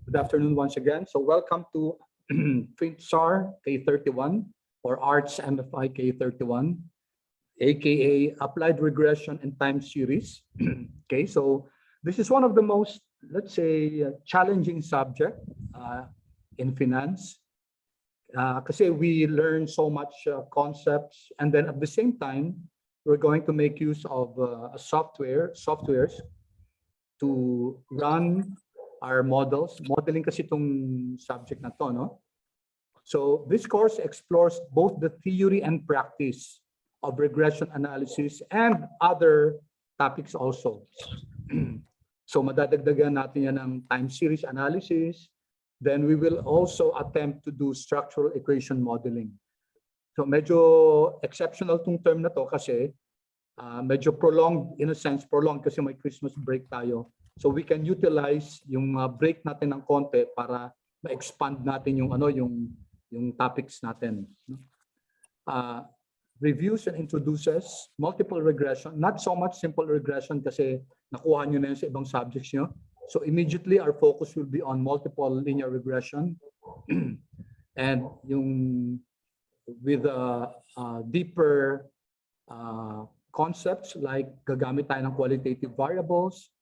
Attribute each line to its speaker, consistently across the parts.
Speaker 1: Good afternoon once again. So welcome to FINTSAR K31 or Arts MFI K31, aka Applied Regression and Time Series. Okay, so this is one of the most, let's say, challenging subject in finance. Kasi we learn so much concepts, and then at the same time, we're going to make use of softwares to run our models. Modeling kasi itong subject na to, no? So this course explores both the theory and practice of regression analysis and other topics also. So madadagdagan natin yan ng time series analysis. Then we will also attempt to do structural equation modeling. So medyo exceptional tong term na to kasi medyo prolonged, in a sense, prolonged kasi may Christmas break tayo. So we can utilize yung break natin ng konti para ma-expand natin yung yung topics natin. Reviews and introduces multiple regression, not so much simple regression kasi nakuha nyo na yun sa ibang subjects nyo. So immediately our focus will be on multiple linear regression and yung with deeper concepts like gagamit tayo ng qualitative variables.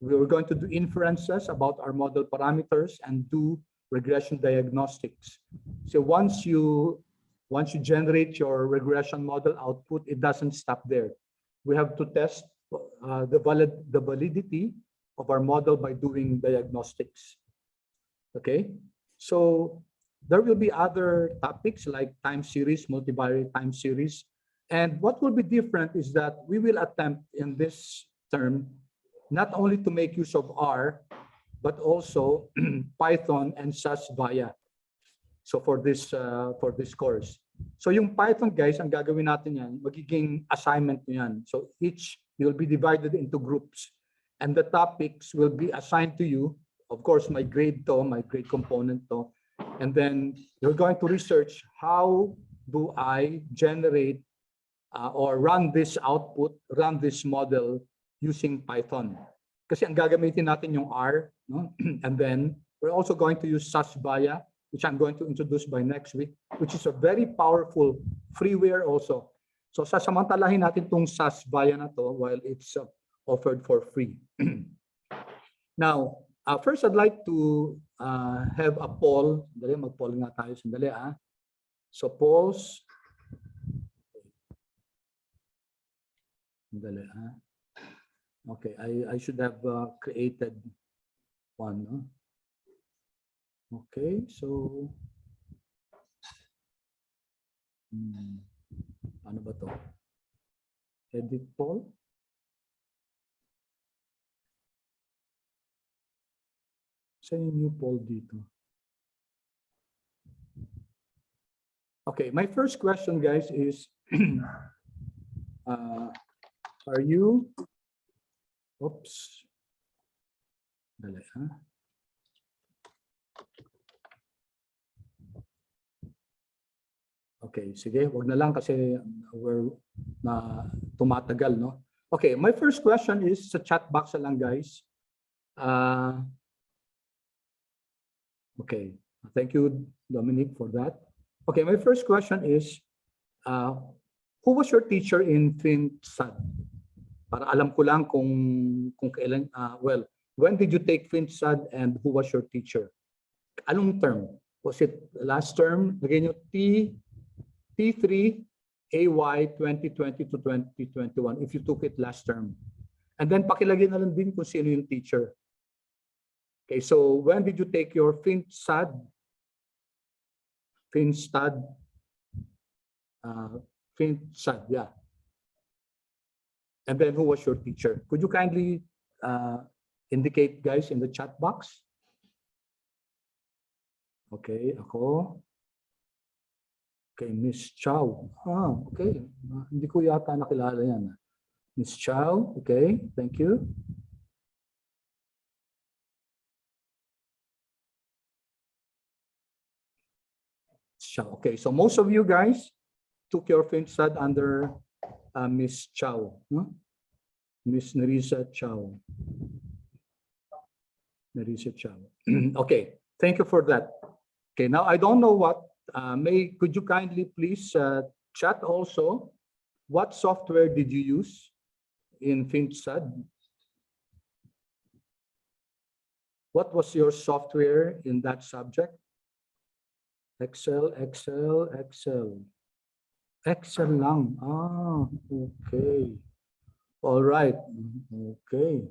Speaker 1: We're going to do inferences about our model parameters and do regression diagnostics. So once you generate your regression model output, it doesn't stop there. We have to test the validity of our model by doing diagnostics. Okay, so there will be other topics like time series, multivariate time series. And what will be different is that we will attempt in this term not only to make use of R, but also Python and SAS via. So for this course. So yung Python, guys, ang gagawin natin yan, magiging assignment nyo yan. So each will be divided into groups. And the topics will be assigned to you. Of course, my grade component to. And then you're going to research how do I generate or run this output, run this model using Python. Kasi ang gagamitin natin yung R, no? And then we're also going to use SAS via, which I'm going to introduce by next week, which is a very powerful freeware also. So sasamantalahin natin tong SAS via na to while it's offered for free. Now, first I'd like to have a poll. Dali, mag-poll nga tayo sandali. So polls. Sandali. Okay, I should have created one. No? Okay, so ano ba to? Edit poll. Saan yung new poll dito? Okay, my first question, guys, is are you oops. Dali, Okay, sige, wag na lang kasi we're tumatagal, no? Okay, my first question is sa chat box lang, guys. Okay, thank you, Dominic, for that. Okay, my first question is, who was your teacher in FINTSAR? Para alam ko lang kung kailan, well, when did you take FINTSAR and who was your teacher? Anong term? Was it last term? Again, yung T3 AY 2020 to 2021 if you took it last term. And then pakilagay na lang din kung sino yung teacher. Okay, so when did you take your FINTSAR? FINTSAR, yeah. And then who was your teacher? Could you kindly indicate, guys, in the chat box? Okay, ako. Okay, Miss Chow. Okay. Hindi ko yata nakilala yan. Miss Chow, okay, thank you. Chow. Okay, so most of you guys took your FINTSAR under Miss Chow. Miss Nerissa Chow. may research siya. Okay, thank you for that. Okay, now I don't know what, could you kindly please chat also, what software did you use in FINTSAR? What was your software in that subject? Excel lang. Ah, okay. All right. Okay.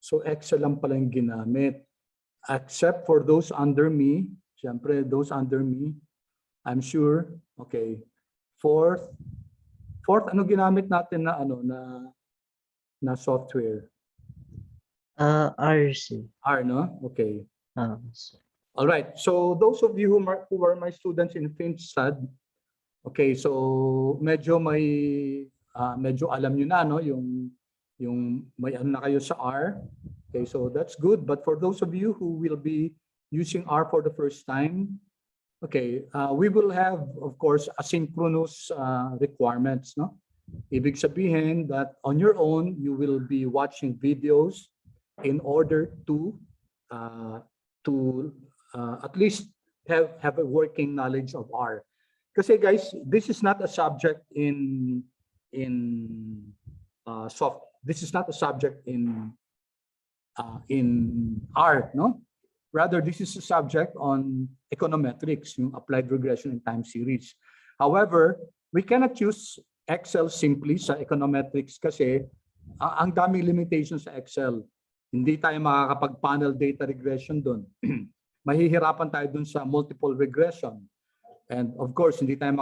Speaker 1: So Excel lang pala yung ginamit. Except for those under me, siyempre those under me, I'm sure. Okay. Fourth, ano ginamit natin na ano na software?
Speaker 2: RC.
Speaker 1: R, no? Okay.
Speaker 2: So.
Speaker 1: All right. So those of you who are my students in FINTSAR, okay, so medyo alam niyo na, no, yung may ano na kayo sa R. Okay, so that's good. But for those of you who will be using R for the first time, okay, we will have, of course, asynchronous requirements, no? Ibig sabihin that on your own, you will be watching videos in order to at least have a working knowledge of R. Kasi guys, this is not a subject in this is not a subject in R, no? Rather, this is a subject on econometrics, yung applied regression and time series. However, we cannot use Excel simply sa econometrics kasi ang daming limitations sa Excel. Hindi tayo makakapag-panel data regression doon. Mahihirapan tayo doon sa multiple regression. And of course, hindi tayo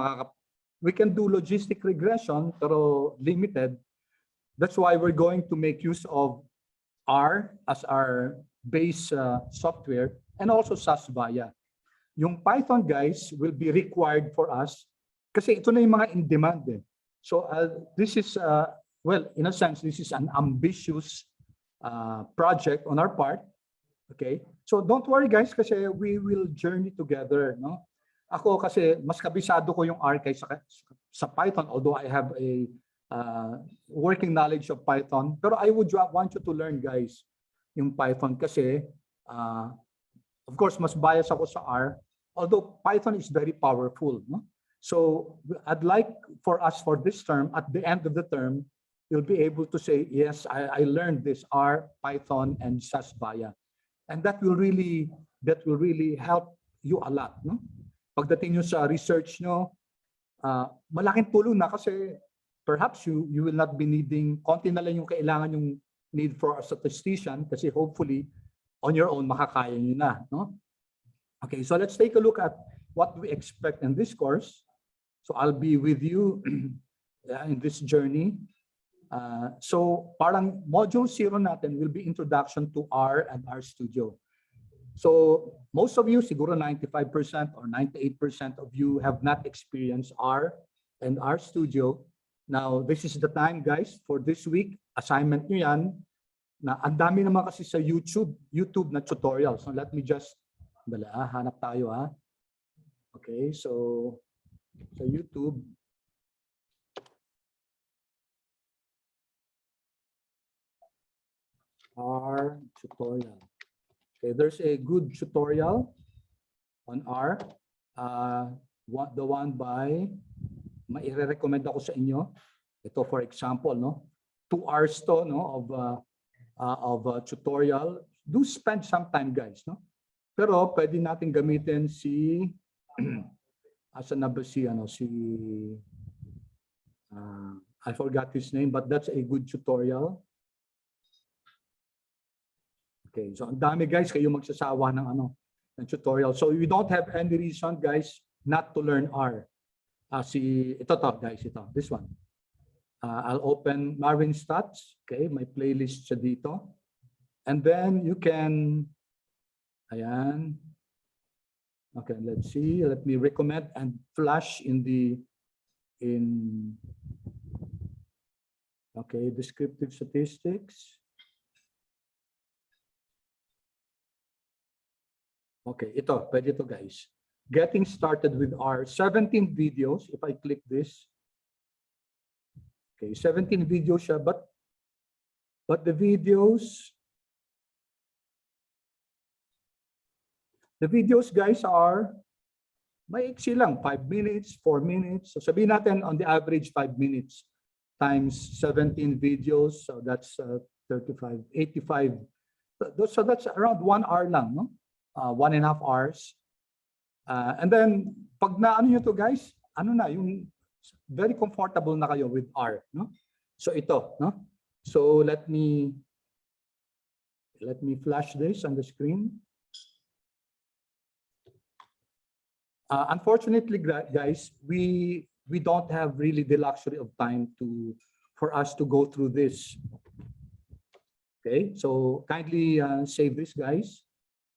Speaker 1: we can do logistic regression pero limited. That's why we're going to make use of R as our base software and also SAS-VIA. Yung Python, guys, will be required for us kasi ito na yung mga in-demand. So this is, well, in a sense, this is an ambitious project on our part. Okay? So don't worry, guys, kasi we will journey together, no? Ako kasi mas kabisado ko yung R kaysa sa Python, although I have a working knowledge of Python. Pero I would want you to learn, guys, yung Python kasi of course mas bias ako sa R, although Python is very powerful, no? So I'd like for us for this term, at the end of the term, you'll be able to say, yes, I learned this R, Python, and SAS-VIA. And that will really help you a lot, no? Pagdating nyo sa research nyo, malaking tulong na kasi perhaps you will not be needing, konti na lang yung kailangan yung need for a statistician kasi hopefully on your own makakaya nyo na, no? Okay, so let's take a look at what we expect in this course. So I'll be with you in this journey. So parang module 0 natin will be introduction to R and RStudio. So most of you, siguro 95% or 98% of you have not experienced R and RStudio. Now, this is the time, guys, for this week. Assignment nyo yan. Na ang dami naman kasi sa YouTube na tutorials. So let me just, hanap tayo ha. Okay, so sa YouTube. R tutorial. Okay, there's a good tutorial on R. The one by, mai-recommend ako sa inyo. Ito for example, no? 2 hours to, no, of tutorial. Do spend some time, guys, no? Pero pwede natin gamitin si asan na ba si I forgot his name, but that's a good tutorial. Okay, so ang dami, guys, kayo magsasawa ng ng tutorial. So you don't have any reason, guys, not to learn R. Ito guys, this one. I'll open Marvin Stats. Okay, my playlist siya dito. And then you can, ayan. Okay, let's see. Let me recommend and flash okay, descriptive statistics. Okay, pwede ito, guys. Getting started with R, 17 videos. If I click this, okay, 17 videos siya, but But the videos guys are maiksi lang, 5 minutes, 4 minutes. So sabihin natin on the average 5 minutes times 17 videos. So that's 35, 85. So that's around 1 hour lang, no? 1.5 hours. And then pag na ano nyo to guys, ano na, yung very comfortable na kayo with R, no? So ito, no? So let me flash this on the screen. Unfortunately, guys, we don't have really the luxury of time for us to go through this. Okay, so kindly save this, guys,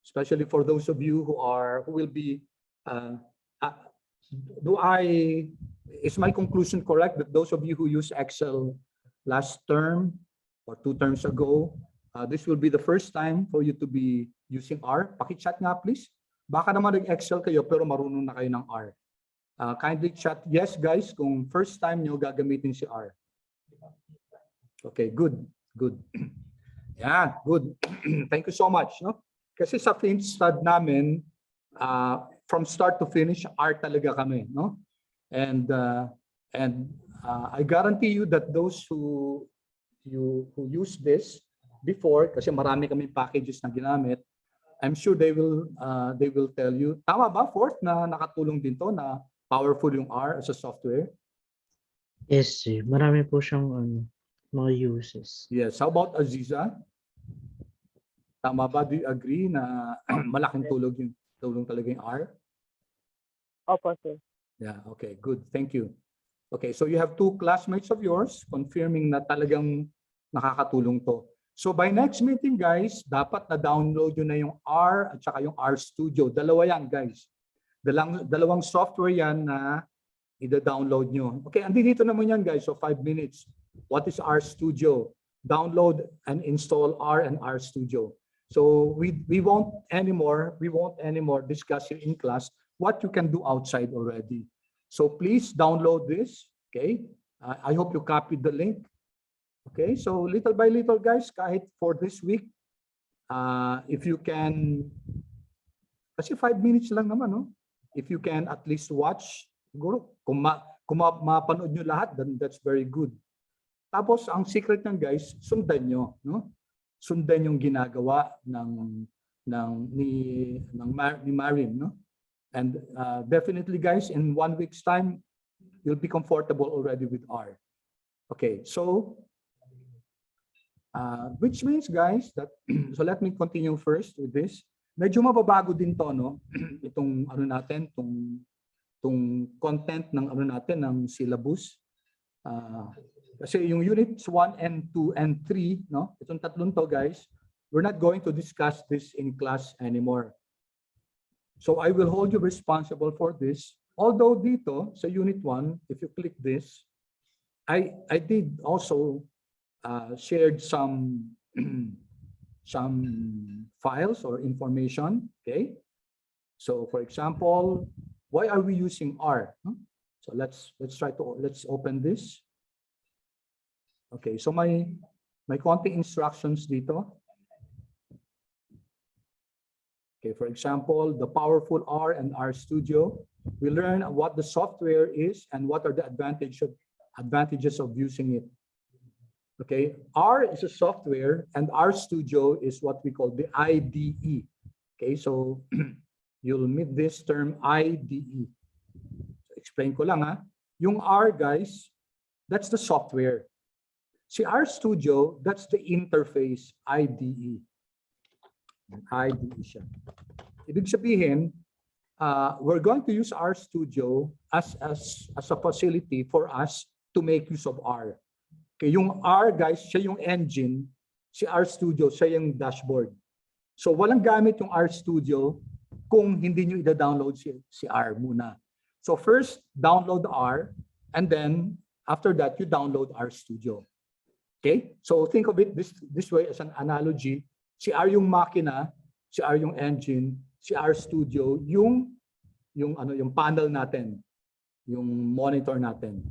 Speaker 1: especially for those of you who will be. Is my conclusion correct that those of you who use Excel last term or 2 terms ago, this will be the first time for you to be using R? Paki-chat nga, please. Baka naman nag-Excel kayo pero marunong na kayo ng R. Kindly chat yes, guys, kung first time nyo gagamitin si R. Okay, good. Yeah, good. Thank you so much. No? Kasi sa FINTSAR namin, from start to finish, R talaga kami. No? And I guarantee you that those who use this before, kasi marami kami packages na ginamit, I'm sure they will tell you. Tama ba, Fort, na nakatulong din to na powerful yung R as a software?
Speaker 2: Yes, sir. Marami po siyang mga uses.
Speaker 1: Yes. How about Aziza? Tama ba? Do you agree na malaking tulong talaga yung R?
Speaker 3: Opo, sir.
Speaker 1: Yeah, okay, good. Thank you. Okay, so you have 2 classmates of yours confirming na talagang nakakatulong to. So by next meeting, guys, dapat na-download nyo na yung R at saka yung RStudio. Dalawa yan, guys. Dalawang software yan na i-download nyo. Okay, andito naman yan, guys. So 5 minutes. What is RStudio? Download and install R and RStudio. So we won't anymore discuss here in class what you can do outside already. So please download this. Okay, I hope you copied the link. Okay, so little by little, guys, kahit for this week, if you can, kasi 5 minutes lang naman, no? If you can at least watch, siguro, kung mapanood nyo lahat, then that's very good. Tapos, ang secret nyan, guys, sundan nyo, no? Sundan yung ginagawa ni Marin, no? And definitely, guys, in 1 week's time, you'll be comfortable already with R. Okay, so which means, guys, that so let me continue first with this. Medyo mababago din to, no? Itong ano natin, itong content ng ano natin ng syllabus. Kasi yung units 1 and 2 and 3, no? Itong tatlong to, guys, we're not going to discuss this in class anymore. So I will hold you responsible for this. Although dito sa unit 1, if you click this, I did also shared some files or information. Okay, so for example, why are we using R? So let's open this. Okay, so my konting instructions dito. Okay, for example, the powerful R and RStudio. We learn what the software is and what are the advantages of using it. Okay, R is a software and RStudio is what we call the IDE. Okay, so you'll meet this term IDE. So explain ko lang, ha. Yung R, guys, that's the software. Si RStudio, that's the interface, IDE. IDE siya. Ibig sabihin, we're going to use RStudio as a facility for us to make use of R. Okay, yung R, guys, siya yung engine. Si RStudio, siya yung dashboard. So walang gamit yung RStudio kung hindi nyo i-download si R muna. So first, download R, and then after that, you download RStudio. Okay? So think of it this way as an analogy. Si R yung makina, si R yung engine, si RStudio yung panel natin, yung monitor natin.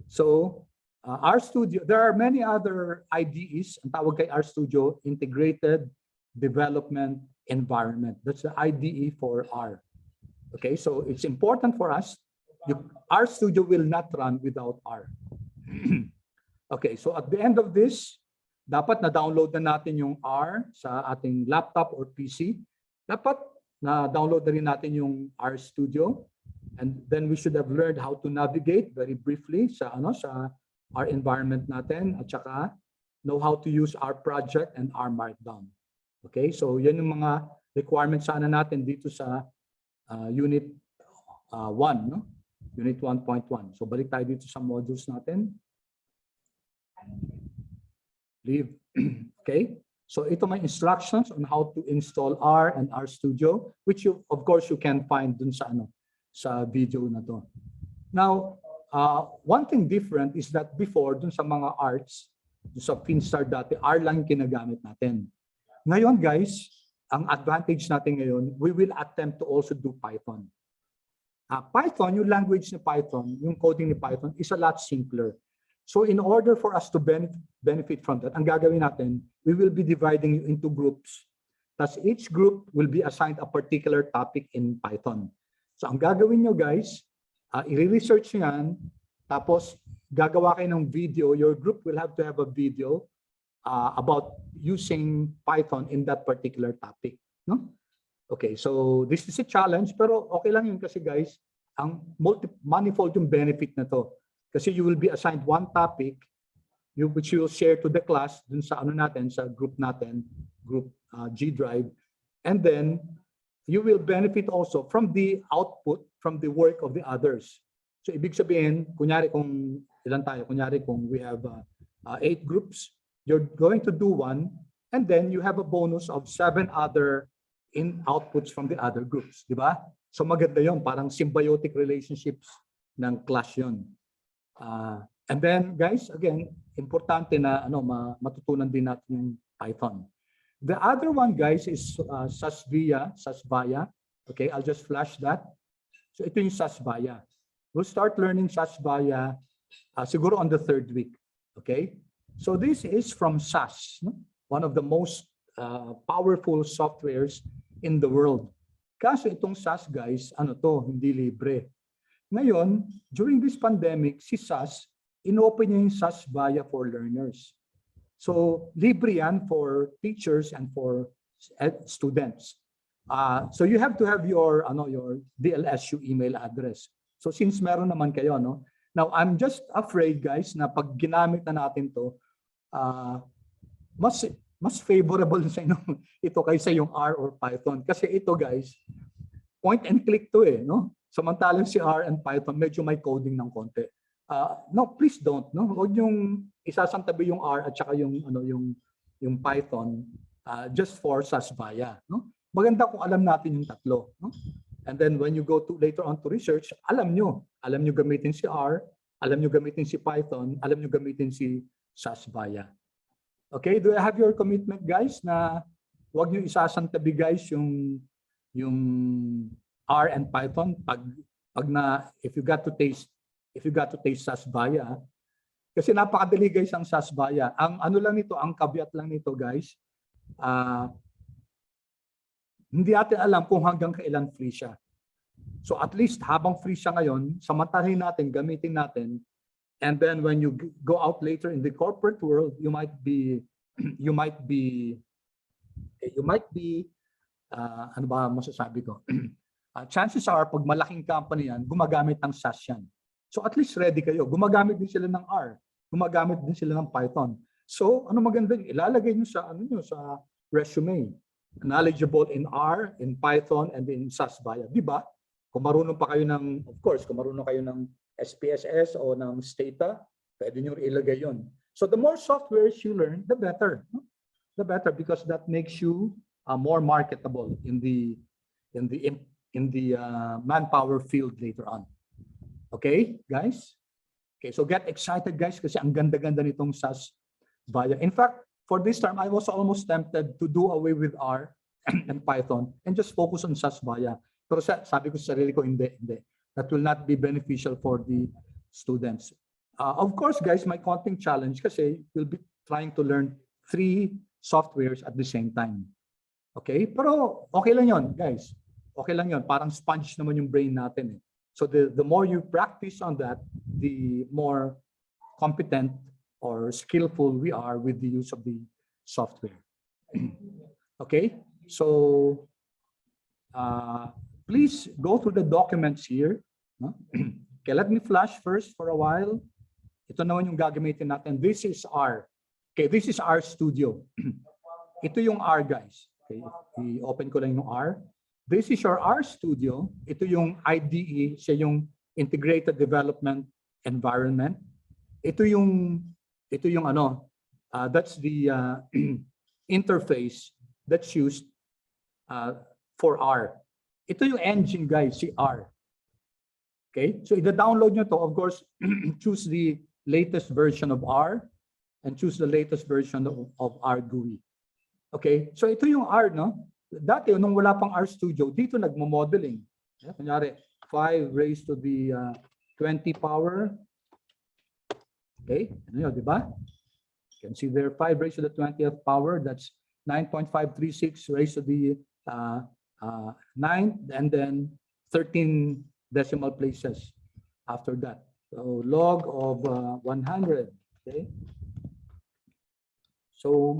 Speaker 1: So RStudio, there are many other IDEs. Ang tawag kay RStudio, Integrated Development Environment. That's the IDE for R. Okay, so it's important for us. RStudio will not run without R. Okay, so at the end of this, dapat na-download na natin yung R sa ating laptop or PC. Dapat na-download na rin natin yung RStudio. And then we should have learned how to navigate very briefly sa our environment natin at saka know how to use our project and our Markdown. Okay, so yan yung mga requirements sana natin dito sa Unit 1, no? Unit 1.1. So balik tayo dito sa modules natin. Leave. Okay, so ito may instructions on how to install R and RStudio, which you, of course, you can find dun sa sa video na to. Now, one thing different is that before, dun sa mga arts, dun sa FINTSAR dati, R lang ginagamit natin. Ngayon, guys, ang advantage natin ngayon, we will attempt to also do Python. Python, yung language ni Python, yung coding ni Python is a lot simpler. So in order for us to benefit from that, ang gagawin natin, we will be dividing you into groups. Thus, each group will be assigned a particular topic in Python. So ang gagawin nyo, guys, i-research nyo yan, tapos gagawa kayo ng video. Your group will have to have a video about using Python in that particular topic. No? Okay, so this is a challenge, pero okay lang yun kasi, guys, ang manifold yung benefit na to. Kasi you will be assigned one topic which you will share to the class dun sa natin, sa group natin, group G Drive. And then you will benefit also from the output, from the work of the others. So ibig sabihin, kunyari kung ilan tayo, kunyari kung we have 8 groups, you're going to do one, and then you have a bonus of 7 other outputs from the other groups, di ba? So maganda yon, parang symbiotic relationships ng class yon. And then, guys, again, importante na matutunan din natin yung Python. The other one, guys, is Sasbaya. Okay, I'll just flash that. So ito yung Sasbaya. We'll start learning Sasbaya siguro on the 3rd week. Okay, so this is from SAS, no? One of the most powerful softwares in the world. Kaso itong SAS, guys, hindi libre. Ngayon, during this pandemic, si SAS, inopen niya yung Sasbaya for learners. So, libre yan for teachers and for students. So, you have to have your DLSU email address. So, since meron naman kayo, no? Now, I'm just afraid, guys, na pag ginamit na natin to, mas favorable sa inyo ito kaysa yung R or Python. Kasi ito, guys, point and click to no? Samantalang si R and Python, medyo may coding ng konti. No, please don't. No? Huwag yung isasantabi yung R at saka yung Python just for Sasbaya. No? Maganda kung alam natin yung tatlo. No? And then when you go to later on to research, alam nyo gamitin si R, alam nyo gamitin si Python, alam nyo gamitin si Sasbaya. Okay, do I have your commitment, guys, na huwag nyo isasantabi, guys, yung R and Python if you got to taste Sasbaya, kasi napakadali, guys, ang Sasbaya. Ang lang nito, ang caveat lang nito, guys, hindi natin alam kung hanggang kailan free siya. So at least habang free siya ngayon, samantalahin natin, gamitin natin, and then when you go out later in the corporate world, you might be ano ba masasabi ko? Chances are, pag malaking company yan, gumagamit ng SAS yan. So at least ready kayo. Gumagamit din sila ng R. Gumagamit din sila ng Python. So ano maganda, ilalagay nyo sa sa resume. Knowledgeable in R, in Python, and in Sasbaya. Di ba? Kung marunong pa kayo ng, of course, kung marunong kayo ng SPSS o ng Stata, pwede nyo ilagay yon. So the more softwares you learn, the better. The better, because that makes you more marketable in the manpower field later on. Okay, guys? Okay, so get excited, guys, kasi ang ganda-ganda nitong Sasbaya. In fact, for this term, I was almost tempted to do away with R and Python and just focus on Sasbaya. Pero sabi ko sa sarili ko, hindi. That will not be beneficial for the students. Of course, guys, may konting challenge kasi you'll be trying to learn 3 softwares at the same time. Okay? Pero okay lang yon, guys. Okay lang yon. Parang sponge naman yung brain natin. So the more you practice on that, the more competent or skillful we are with the use of the software. Okay? So please go through the documents here. No? Okay, let me flash first for a while. Ito naman yung gagamitin natin. This is R. Okay, this is RStudio. Ito yung R, guys. Okay, i-open ko lang yung R. This is your RStudio. Ito yung IDE, siya yung Integrated Development Environment. Ito yung that's the interface that's used for R. Ito yung engine, guys, si R. Okay, so i-download nyo to. Of course, choose the latest version of R and choose the latest version of R GUI. Okay, so ito yung R, no? Dati, nung wala pang RStudio, dito nagmo-modeling. Kunyari, 5 raised to the 20 power. Okay, ano yun, di ba? You can see there, 5 raised to the 20th power. That's 9.536 raised to the 9, and then 13 decimal places after that. So log of 100. Okay. So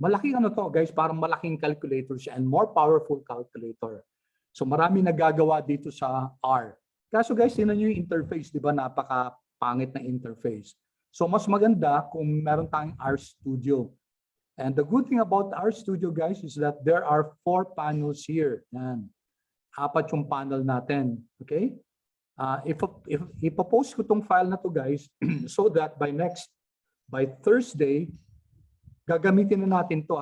Speaker 1: malaki ano to, guys, parang malaking calculator siya and more powerful calculator. So marami nagagawa dito sa R. Kaso guys, tingnan niyo yung interface, di ba? Napaka-pangit na interface. So mas maganda kung meron tayong RStudio. And the good thing about RStudio, guys, is that there are 4 panels here. Yan. 4 yung panel natin. Okay? Ipopost ko tong file na to, guys, so that by Thursday, gagamitin na natin to,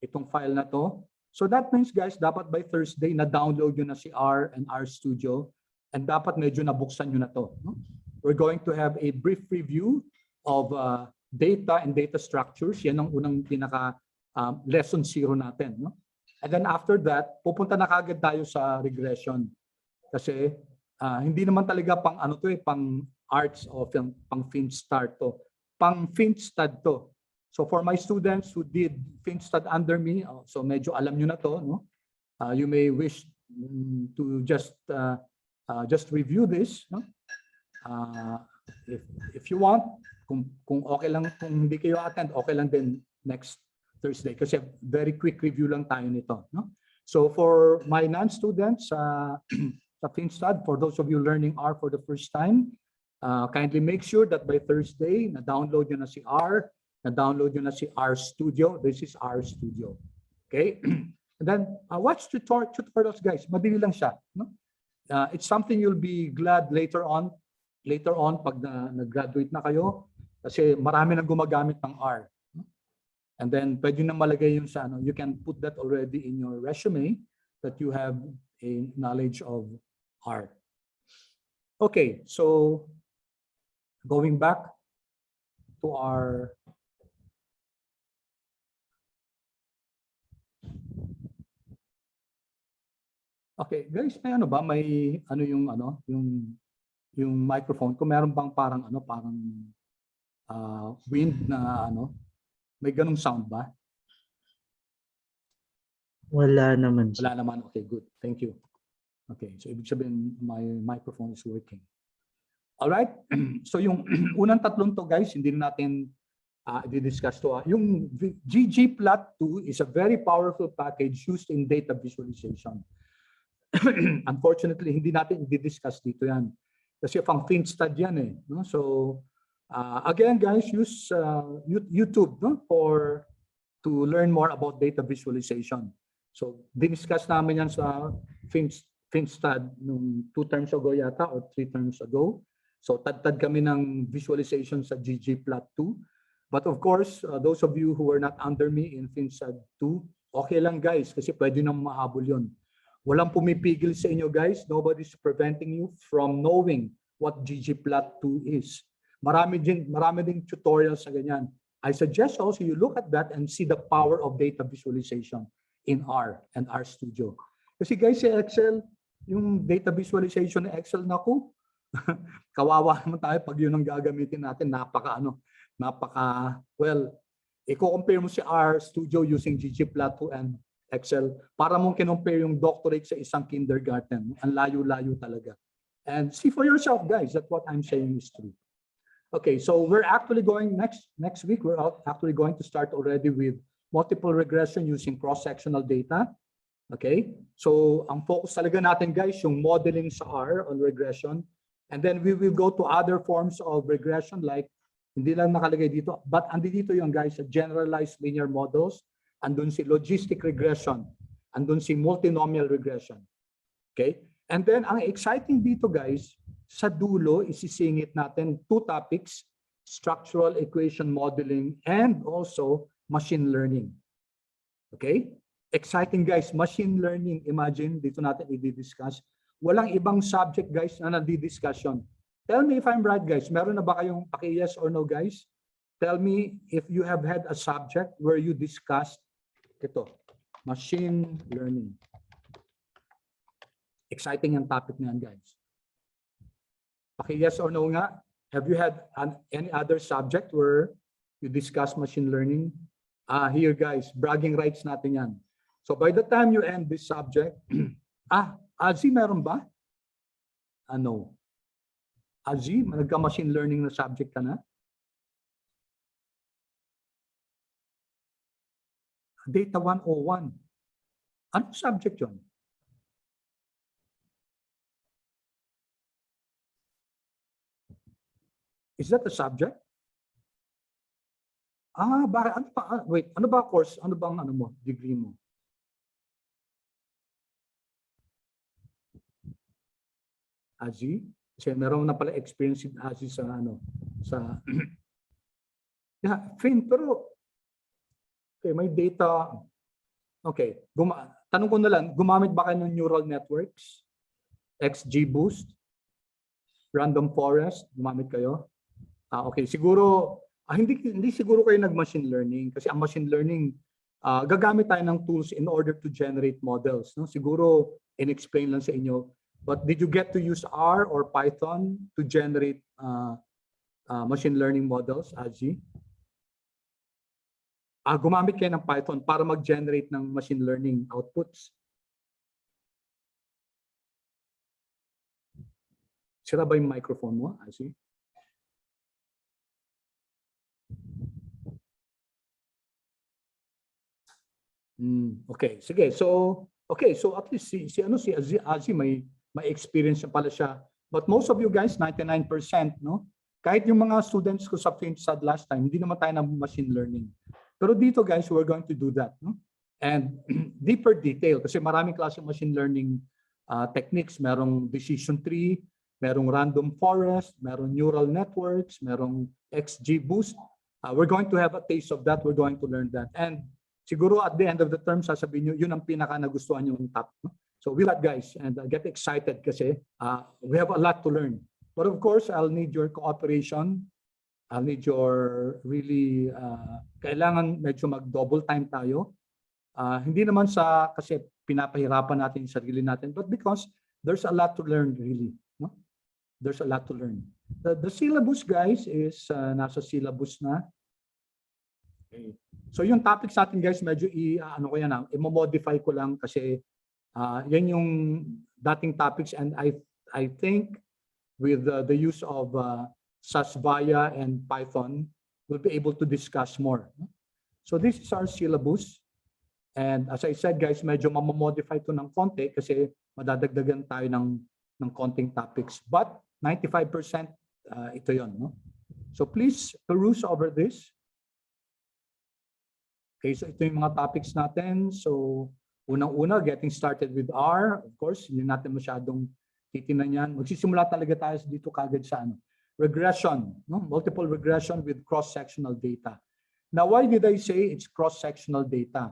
Speaker 1: itong file na to. So that means, guys, dapat by Thursday na-download nyo na si R and RStudio, and dapat medyo nabuksan nyo na to. No? We're going to have a brief review of data and data structures. Yan ang unang lesson 0 natin. No? And then after that, pupunta na kagad tayo sa regression. Kasi hindi naman talaga pang pang arts o pang FINTSAR to. Pang FINTSTUD to. So for my students who did FINTSTUD under me, so medyo alam nyo na to, no? You may wish to just review this, no? If you want, kung okay lang, kung hindi kayo attend, okay lang din next Thursday kasi very quick review lang tayo nito, no? So for my non-students sa FINTSTUD, for those of you learning R for the first time, kindly make sure that by Thursday na-download nyo na si R, na-download nyo na si RStudio. This is RStudio. Okay? And then watch tutorials, guys. Madali lang siya, no? It's something you'll be glad later on pag nag-graduate na kayo kasi marami nang gumagamit ng R. And then pwede na malagay yun sa you can put that already in your resume that you have a knowledge of R. Okay, so going back to our okay, guys, may yung microphone ko, meron bang parang wind na may ganung sound ba?
Speaker 2: Wala naman.
Speaker 1: Wala naman. Okay, good. Thank you. Okay, so ibig sabihin my microphone is working. All right? So yung unang tatlong to, guys, hindi natin i-discuss to. Yung ggplot2 is a very powerful package used in data visualization. Unfortunately, hindi natin i-discuss dito yan. Kasi pang FINTSTUD yan eh. No? So, again, guys, use YouTube, no? To learn more about data visualization. So, diniscuss namin yan sa FINTSTUD nung 2 terms ago yata or 3 terms ago. So, tad kami ng visualization sa ggplot2. But of course, those of you who are not under me in FINTSTUD 2, okay lang, guys, kasi pwede nang mahabol yun. Walang pumipigil sa inyo, guys. Nobody's preventing you from knowing what ggplot2 is. Marami ding tutorials sa ganyan. I suggest also you look at that and see the power of data visualization in R and RStudio. Kasi guys, sa Excel, yung data visualization ng Excel, naku, Kawawa naman tayo pag yun ang gagamitin natin. Well, i-compare mo si RStudio using ggplot2 and Excel para mong kinompare yung doctorate sa isang kindergarten. Ang layo-layo talaga. And see for yourself, guys, that what I'm saying is true. Okay, so we're actually going next week, we're actually going to start already with multiple regression using cross-sectional data. Okay, so ang focus talaga natin, guys, yung modeling sa R on regression. And then we will go to other forms of regression like, hindi lang nakalagay dito, but andito yung guys, generalized linear models, andun si logistic regression, andun si multinomial regression. Okay, and then ang exciting dito, guys, sa dulo, isisingit natin two topics, structural equation modeling and also machine learning. Okay? Exciting, guys. Machine learning, imagine, dito natin i-discuss. Walang ibang subject, guys, na nadi-discussion. Tell me if I'm right, guys. Meron na ba kayong paki-yes or no, guys? Tell me if you have had a subject where you discussed ito, machine learning. Exciting ang topic na yan, guys. Paki-yes or no nga, have you had any other subject where you discuss machine learning? Here, guys, bragging rights natin yan. So by the time you end this subject, Azi, meron ba? No. Azi, nagka-machine learning na subject ka na? Data 101. Anong subject yun? Is that a subject? Bakit? Ano pa? Wait, ano ba course? Ano bang ano mo? Degree mo? Azi? Kasi meron na pala experience in Azi sa ano? Sa yeah, pero okay, may data. Okay, tanong ko na lang, gumamit ba kayo ng neural networks? XGBoost? Random forest? Gumamit kayo? Okay, siguro hindi siguro kayo nag-machine learning kasi ang machine learning gagamit tayo ng tools in order to generate models, no? Siguro in-explain lang sa inyo. But did you get to use R or Python to generate machine learning models, Aji? Gumamit kayo ng Python para mag-generate ng machine learning outputs. Sira ba yung microphone mo, Aji? Okay, sige. So at least si Azi may experience na pala siya. But most of you guys, 99%, no? Kahit yung mga students ko sa FINTSAR last time, hindi naman tayo ng machine learning. Pero dito, guys, we're going to do that, no? And deeper detail kasi maraming klase machine learning techniques. Merong decision tree, merong random forest, merong neural networks, merong XGBoost. We're going to have a taste of that. We're going to learn that. And siguro at the end of the term, sasabihin nyo, yun ang pinaka nagustuhan yung top. No? So with that, guys, and get excited kasi we have a lot to learn. But of course, I'll need your cooperation. I'll need your really, kailangan medyo mag-double time tayo. Hindi naman kasi pinapahirapan natin yung sarili natin, but because there's a lot to learn really. No? There's a lot to learn. The syllabus, guys, is nasa syllabus na. Okay. So yung topics natin, guys, medyo i-modify ko lang kasi yan yung dating topics and I think with the use of SAS-VIA and Python, we'll be able to discuss more. So this is our syllabus. And as I said, guys, medyo mamamodify to ng konti kasi madadagdagan tayo ng konting topics. But 95% ito yon, no? So please peruse over this. Okay, so ito yung mga topics natin. So unang-una, getting started with R. Of course, hindi natin masyadong titinan yan. Magsisimula talaga tayo dito kagad sa regression, no? Multiple regression with cross-sectional data. Now, why did I say it's cross-sectional data?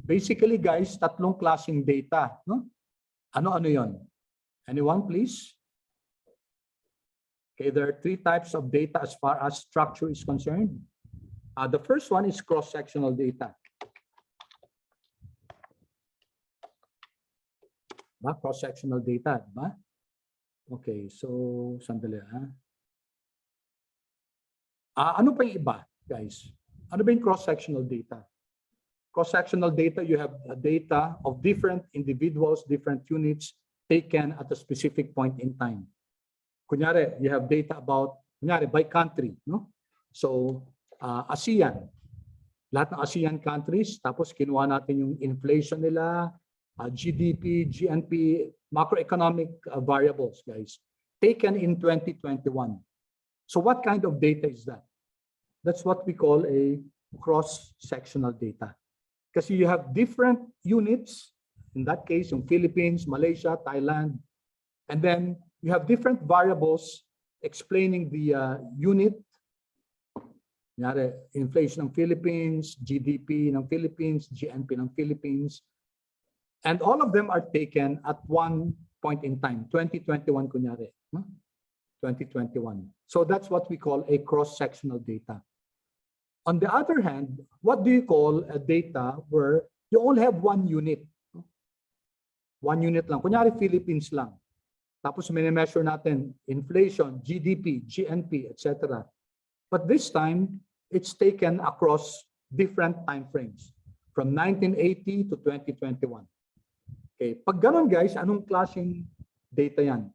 Speaker 1: Basically, guys, tatlong klaseng data, no? Ano-ano yon? Anyone, please? Okay, there are three types of data as far as structure is concerned. The first one is cross-sectional data. Cross-sectional data, diba? Okay, so sandali ano pa yung iba, guys? Ano ba yung cross-sectional data? Cross-sectional data, you have data of different individuals, different units taken at a specific point in time. Kunyari, you have data about, kunyari, by country, no? So, ASEAN, lahat ng ASEAN countries, tapos kinuha natin yung inflation nila, GDP, GNP, macroeconomic variables, guys, taken in 2021. So what kind of data is that? That's what we call a cross-sectional data. Kasi you have different units, in that case, yung Philippines, Malaysia, Thailand, and then you have different variables explaining the unit, inflation ng Philippines, GDP ng Philippines, GNP ng Philippines, and all of them are taken at one point in time, 2021 kunyari. 2021. So that's what we call a cross-sectional data. On the other hand, what do you call a data where you only have one unit? One unit lang. Kunyari, Philippines lang. Tapos mini-measure natin inflation, GDP, GNP, etc. But this time, it's taken across different time frames from 1980 to 2021. Okay, pag ganun guys, anong klaseng data yan?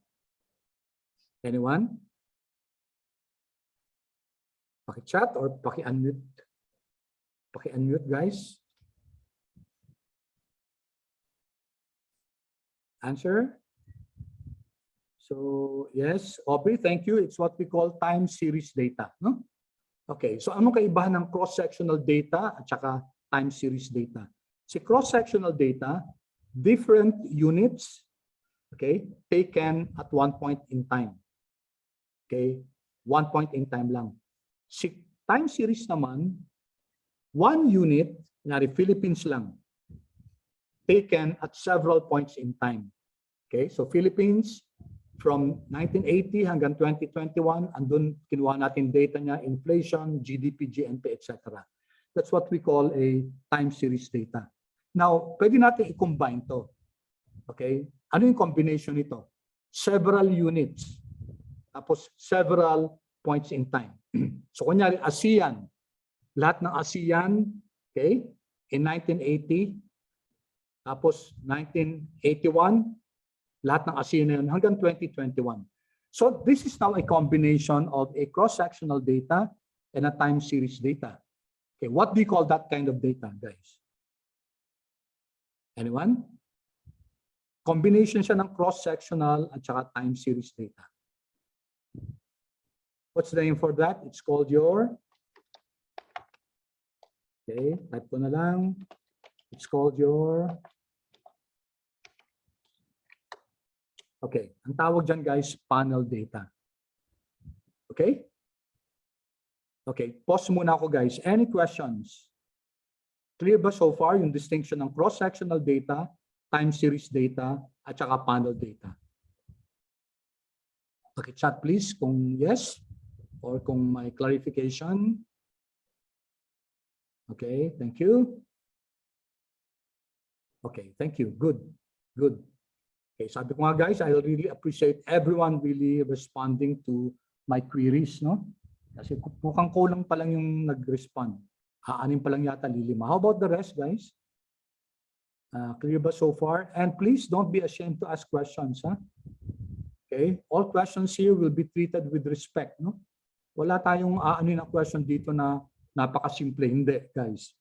Speaker 1: Anyone? Paki-chat or paki-unmute? Paki-unmute guys. Answer? So, yes, Aubrey, thank you. It's what we call time series data. No? Okay, so anong kaibahan ng cross-sectional data at saka time series data? Si cross-sectional data, different units, okay, taken at one point in time. Okay, one point in time lang. Si time series naman, one unit, nari Philippines lang, taken at several points in time. Okay, so Philippines, from 1980 hanggang 2021, andun kinuha natin data niya, inflation, GDP, GNP, etc. That's what we call a time series data. Now, pwede natin i-combine to. Okay? Ano yung combination nito? Several units. Tapos several points in time. So kunyari, ASEAN. Lahat ng ASEAN, okay, in 1980. Tapos 1981, lahat ng ASEAN na yun hanggang 2021. So this is now a combination of a cross-sectional data and a time series data. Okay, what do you call that kind of data, guys? Anyone? Combination siya ng cross-sectional at saka time series data. What's the name for that? It's called your, okay, type ko na lang. It's called your, okay, ang tawag dyan guys, panel data. Okay? Okay, pause muna ako guys. Any questions? Clear ba so far yung distinction ng cross-sectional data, time series data, at saka panel data? Okay, chat please kung yes or kung may clarification. Okay, thank you. Okay, thank you. Good, good. Okay, sabi ko nga guys, I really appreciate everyone really responding to my queries, no? Kasi mukhang kulang pa lang yung nag-respond. Aanin pa lang yata, lilima. How about the rest, guys? Clear ba so far? And please don't be ashamed to ask questions, huh? Okay, all questions here will be treated with respect, no? Wala tayong aanin na question dito na napakasimple. Hindi, guys.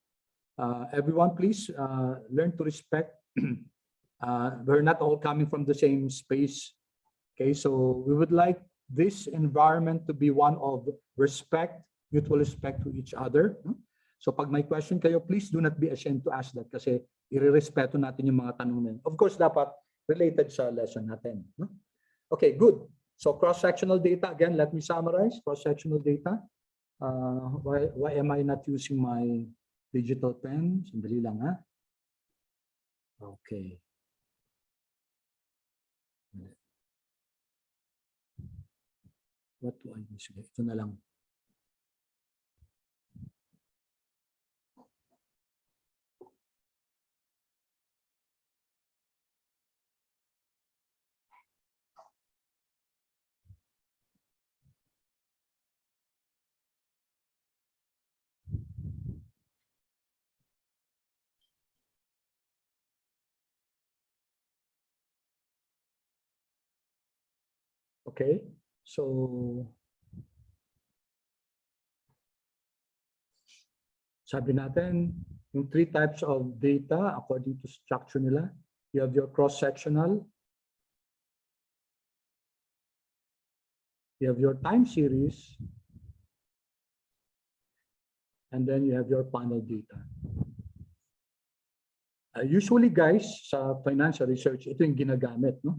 Speaker 1: Everyone, please learn to respect. We're not all coming from the same space. Okay, so we would like this environment to be one of respect, mutual respect to each other. So pag may question kayo, please do not be ashamed to ask that kasi irerespeto natin yung mga tanong na yun. Of course, dapat related sa lesson natin. Okay, good. So cross-sectional data, again, let me summarize. Cross-sectional data. Why am I not using my digital pen? Sandali lang, ha? Okay. What do I use? Ito na lang. Okay, so sabi natin, yung 3 types of data according to structure nila. You have your cross-sectional, you have your time series, and then you have your panel data. Usually guys, sa financial research, ito yung ginagamit, no?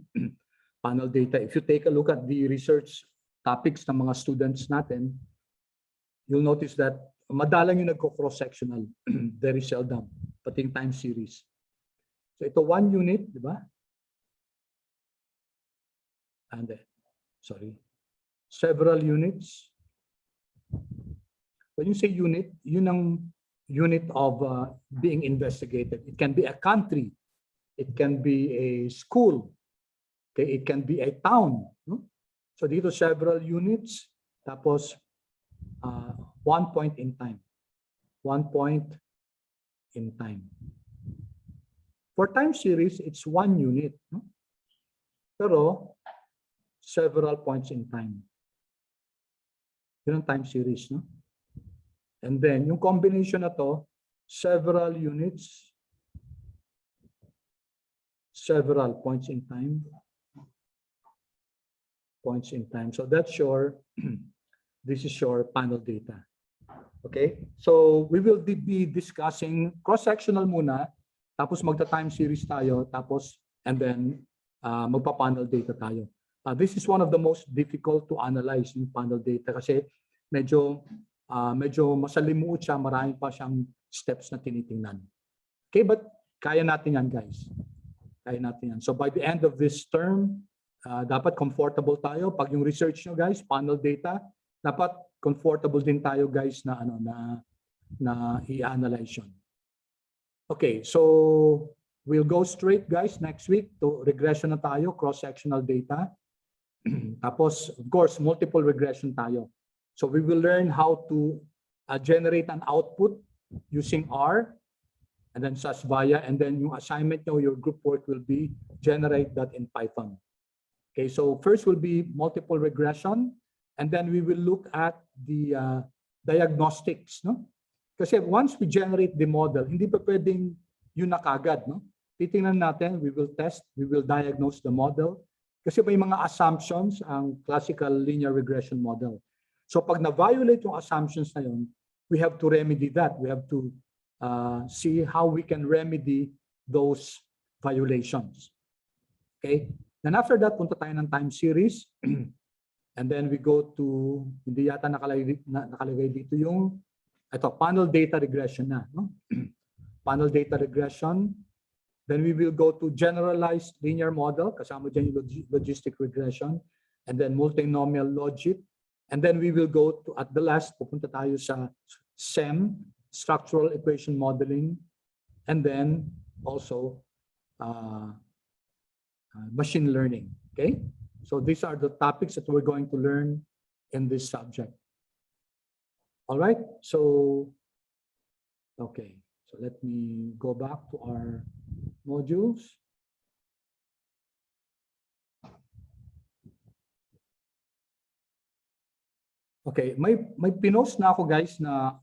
Speaker 1: Panel data. If you take a look at the research topics ng mga students natin, you'll notice that madalang yung nagko-cross-sectional. Very seldom, pati yung time series. So ito 1 unit, di ba? And then, sorry, several units. When you say unit, yun ang unit of being investigated. It can be a country, it can be a school, okay, it can be a town. No? So dito several units, tapos 1 point in time. 1 point in time. For time series, it's 1 unit. No? Pero several points in time. Yun ang time series. No? And then, yung combination na to, several units, several points in time, So that's your, this is your panel data. Okay? So we will be discussing cross-sectional muna, tapos magta-time series tayo, tapos, and then magpa-panel data tayo. This is one of the most difficult to analyze yung panel data kasi medyo masalimuot siya, marami pa siyang steps na tinitingnan. Okay, but kaya natin yan, guys. Kaya natin yan. So by the end of this term, dapat comfortable tayo. Pag yung research nyo, guys, panel data, dapat comfortable din tayo, guys, na i-analyze yun. Okay, so we'll go straight, guys, next week to regression na tayo, cross-sectional data. Tapos, of course, multiple regression tayo. So we will learn how to generate an output using R and then SAS-VIA, and then yung assignment nyo, your group work will be generate that in Python. Okay, so first will be multiple regression, and then we will look at the diagnostics, no? Kasi once we generate the model, hindi pa pwedeng yun na kagad, no? Titingnan natin, we will test, we will diagnose the model. Kasi may mga assumptions ang classical linear regression model. So pag na-violate yung assumptions na yun, we have to remedy that. We have to see how we can remedy those violations. Okay? Then after that, punta tayo ng time series. And then we go to, hindi yata nakalagay dito yung, ito, panel data regression na. No? Panel data regression. Then we will go to generalized linear model, kasama dyan yung logistic regression. And then multinomial logic. And then we will go to, at the last, pupunta tayo sa SEM, structural equation modeling, and then also machine learning. Okay? So these are the topics that we're going to learn in this subject. All right? So, okay. So let me go back to our modules. Okay, may pinost na ako, guys, na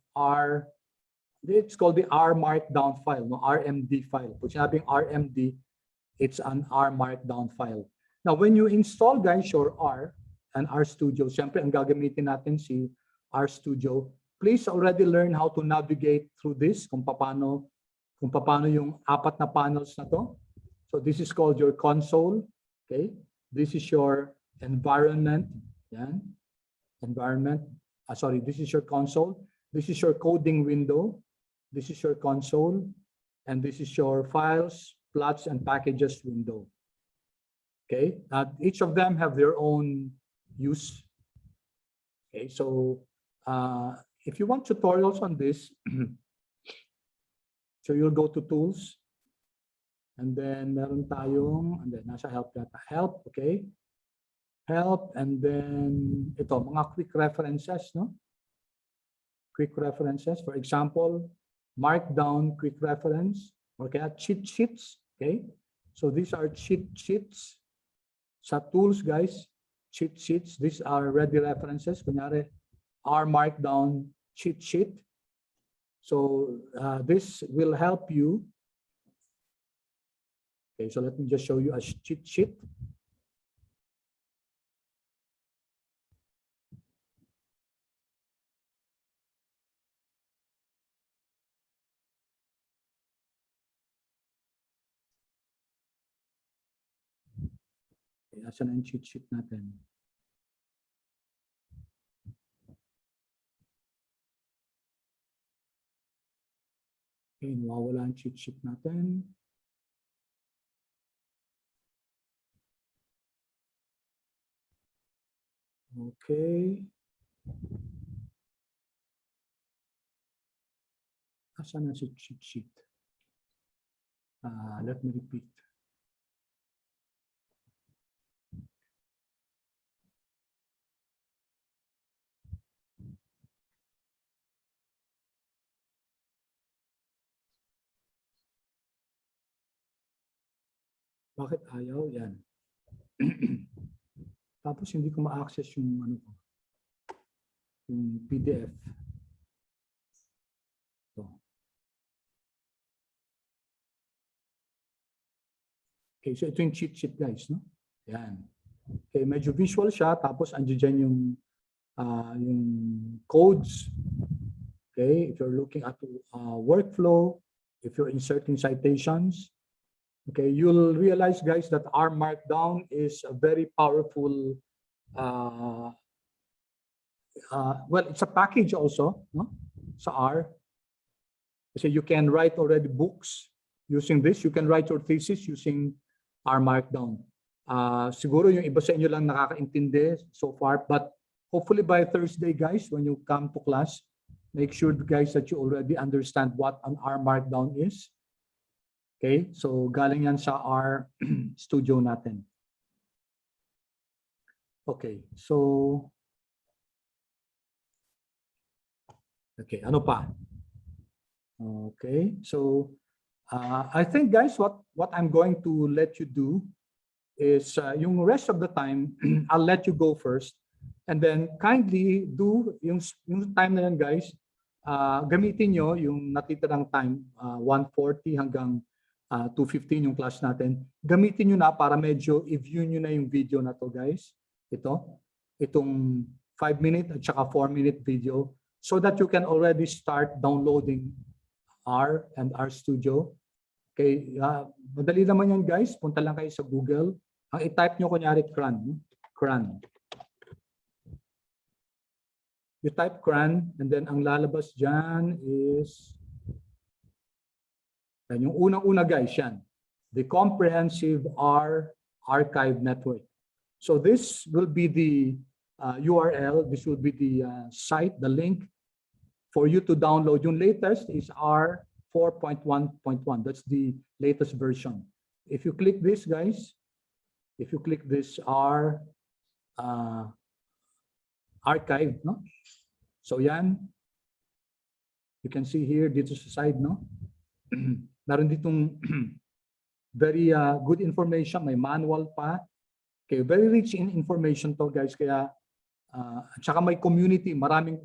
Speaker 1: it's called the R Markdown file, no? RMD file. Pag sinabing RMD, it's an R Markdown file. Now, when you install, guys, your R and RStudio, siyempre ang gagamitin natin si RStudio, please already learn how to navigate through this, kung paano yung 4 na panels na to. So this is called your console. Okay, this is your environment. Yan. Environment. Sorry, this is your console. This is your coding window. This is your console. And this is your files, plots, and packages window. Okay, each of them have their own use. Okay, so if you want tutorials on this, so you'll go to tools. And then meron tayong, and then nasa help data. Help, okay. Help, and then ito, mga quick references, no? Quick references. For example, Markdown quick reference, or kaya cheat sheets, okay? So these are cheat sheets. Sa tools, guys, cheat sheets. These are ready references. Kunyari, R Markdown cheat sheet. So this will help you. Okay, so let me just show you a cheat sheet. Okay, asan ang cheat sheet natin? Okay, nawawala ang cheat sheet natin. Okay. Asan na si cheat sheet? Let me repeat. Bakit ayaw? Yan. Tapos hindi ko ma-access yung ano ko. Yung PDF. So. Okay, so ito yung cheat sheet guys, no? Yan. Okay, medyo visual siya, tapos andyan yung codes. Okay, if you're looking at workflow, if you're inserting citations, okay, you'll realize guys that R Markdown is a very powerful, well, it's a package also, no? Sa R. Kasi you can write already books using this. You can write your thesis using R Markdown. Siguro yung iba sa inyo lang nakakaintindi so far, but hopefully by Thursday, guys, when you come to class, make sure guys that you already understand what an R Markdown is. Okay, so galing yan sa RStudio natin. Okay, so okay, ano pa? Okay, so I think guys, what I'm going to let you do is yung rest of the time, I'll let you go first, and then kindly do yung time na yan guys, gamitin nyo yung natitirang time, 1:40 hanggang 2:15 yung class natin. Gamitin nyo na para medyo i-view nyo na yung video na to guys. Itong 5-minute at saka 4-minute video, so that you can already start downloading R and RStudio. Okay, madali naman yan guys. Punta lang kayo sa Google. Ang i-type nyo kunyari CRAN. You type CRAN and then ang lalabas dyan is yung unang-una guys yan. The Comprehensive R Archive Network. So this will be the URL. This will be the site, the link for you to download. Yung latest is R 4.1.1. That's the latest version. If you click this, guys, if you click this R archive, no? So yan, you can see here dito sa side, no? Meron ditong very good information, may manual pa. Okay, very rich in information to, guys. Kaya at saka may community, marami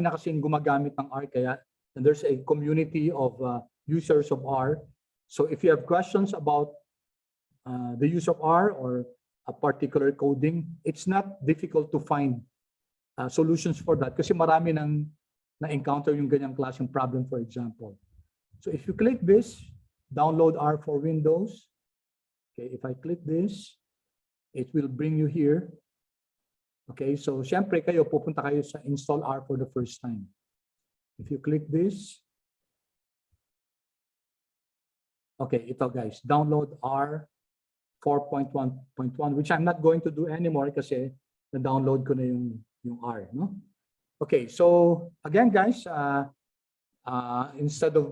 Speaker 1: na kasing gumagamit ng R, kaya and there's a community of users of R. So if you have questions about the use of R or a particular coding, it's not difficult to find solutions for that kasi marami nang na-encounter yung ganyang klaseng problem, for example. So if you click this, download R for Windows. Okay, if I click this, it will bring you here. Okay, so syempre kayo, pupunta kayo sa install R for the first time. If you click this, okay, ito guys, download R 4.1.1, which I'm not going to do anymore kasi na-download ko na yung R, no? Okay, so again guys, instead of,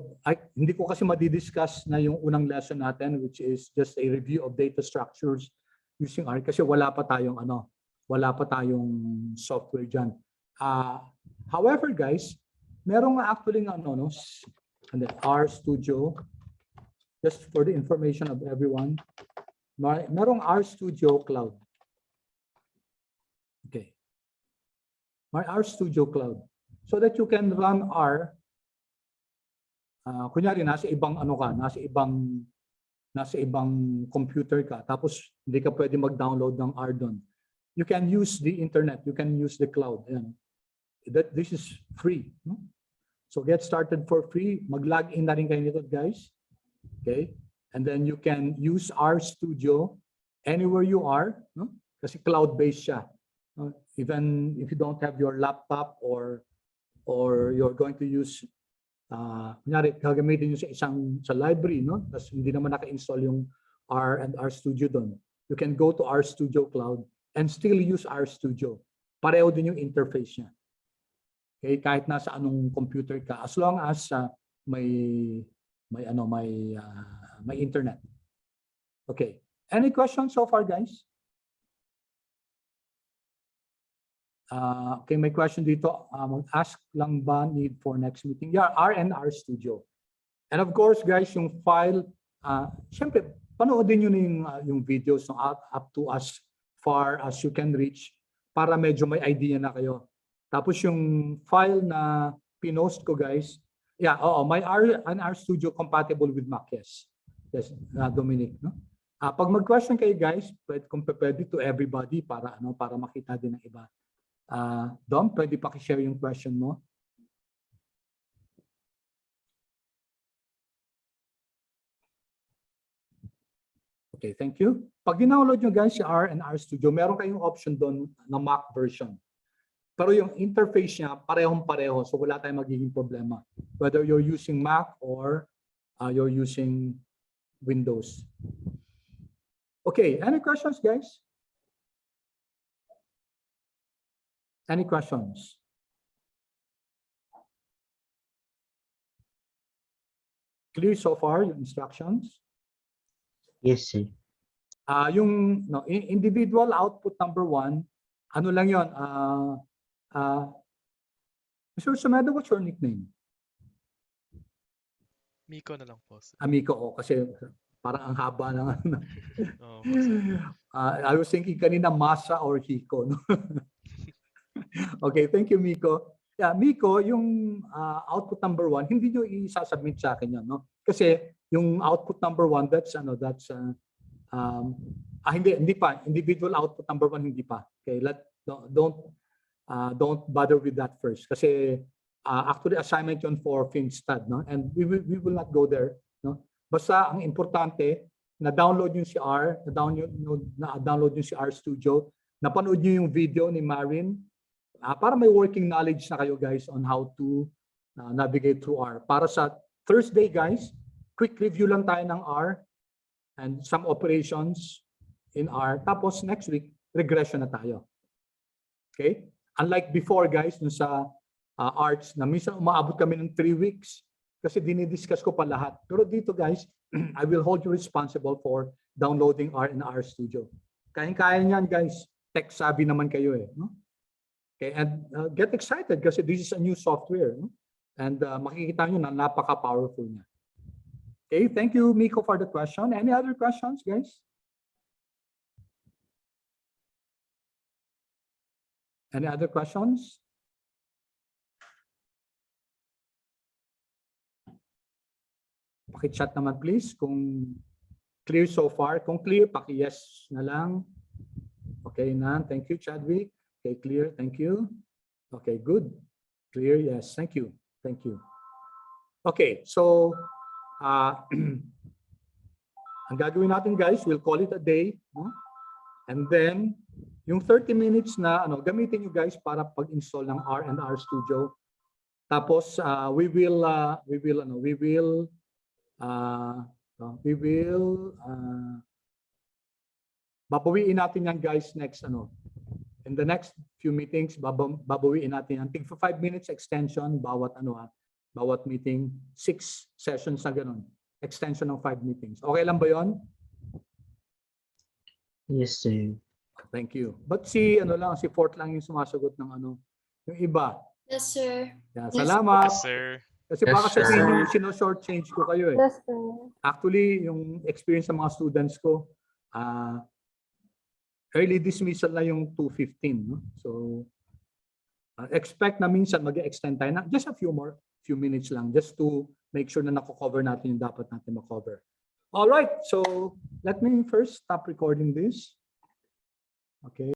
Speaker 1: hindi ko kasi madidiscuss na yung unang lesson natin, which is just a review of data structures using R kasi wala pa tayong software dyan. However guys, merong actually RStudio, just for the information of everyone, merong RStudio Cloud. my RStudio Cloud, so that you can run R. Kunyari nasa ibang ano ka, nasa ibang computer ka, tapos hindi ka pwede mag-download ng R doon. You can use the internet, you can use the cloud. Ayan. This is free. No? So get started for free. Mag-log in na rin kayo nito, guys. Okay? And then you can use RStudio anywhere you are, no? Kasi cloud-based siya. Even if you don't have your laptop or you're going to use kunyari, gagamitin nyo sa library, no? Tapos hindi naman naka-install yung R and RStudio doon. You can go to RStudio Cloud and still use RStudio. Pareho din yung interface niya. Okay, kahit nasa anong computer ka, as long as may internet. Okay. Any questions so far, guys? Okay, may question dito. Ask lang ba need for next meeting? Yeah, R and RStudio. And of course, guys, yung file, syempre, panoodin nyo na yung videos no, up to as far as you can reach para medyo may idea na kayo. Tapos yung file na pinost ko, guys, yeah, my R and RStudio compatible with Mac, yes. Yes, Dominic, no? Pag mag-question kayo, guys, kung pwede to everybody para makita din ng iba. Dom, pwede paki-share yung question mo? Okay, thank you. Pag dinownload nyo, guys, si R and RStudio, meron kayong option doon na Mac version. Pero yung interface niya, parehong-pareho. So wala tayong magiging problema. Whether you're using Mac or you're using Windows. Okay, any questions, guys? Any questions? Clear so far yung instructions?
Speaker 2: Yes, sir.
Speaker 1: Yung individual output number 1, ano lang yun? Mr. Sumedo, what's your nickname?
Speaker 4: Miko na lang po.
Speaker 1: Miko, kasi parang ang haba ng ano.
Speaker 4: Oh,
Speaker 1: I was thinking kanina Masa or Hiko. No? Okay, thank you, Miko. Yeah, Miko, yung output number 1, hindi nyo i-submit sa akin yan, no? Kasi yung output number 1, hindi pa. Individual output number 1, hindi pa. Okay, don't bother with that first. Kasi actually assignment yun for FinStud, no? And we will not go there, no? Basta ang importante, na-download yung si R, na-download yung si RStudio, napanood nyo yung video ni Marin, para may working knowledge na kayo, guys, on how to navigate through R. Para sa Thursday, guys, quick review lang tayo ng R and some operations in R. Tapos next week, regression na tayo. Okay? Unlike before, guys, dun sa arts, na minsan umaabot kami ng 3 weeks kasi dinidiscuss ko pa lahat. Pero dito, guys, I will hold you responsible for downloading R and RStudio. Kaya niyan, guys. Tech-savvy naman kayo eh. No? Okay, and get excited kasi this is a new software. No? And makikita nyo na napaka-powerful niya. Okay, thank you, Miko, for the question. Any other questions, guys? Any other questions? Paki-chat naman, please, kung clear so far. Kung clear, paki-yes na lang. Okay, Nan. Thank you, Chadwick. Okay, clear. Thank you. Okay, good. Clear, yes. Thank you. Thank you. Okay, so ang gagawin natin, guys, we'll call it a day. No? And then, yung 30 minutes na gamitin nyo, guys, para pag-install ng R and RStudio. Tapos we will babawiin natin yan, guys, next in the next few meetings. Babawiin natin yan. Tig for 5 minutes extension bawat bawat meeting, 6 sessions na ganun. Extension ng 5 meetings. Okay lang ba yon?
Speaker 2: Yes, sir.
Speaker 1: Thank you. But si Fort lang yung sumasagot ng yung iba.
Speaker 5: Yes, sir.
Speaker 1: Yeah, salamat.
Speaker 4: Yes, sir.
Speaker 1: Kasi baka sabihin yung sino-short change ko kayo eh.
Speaker 3: Yes, sir.
Speaker 1: Actually, yung experience ng mga students ko, early dismissal na yung 2:15. No? So, Expect na minsan mag-extend tayo na just a few minutes lang just to make sure na nako-cover natin yung dapat natin ma-cover. All right, so let me first stop recording this. Okay.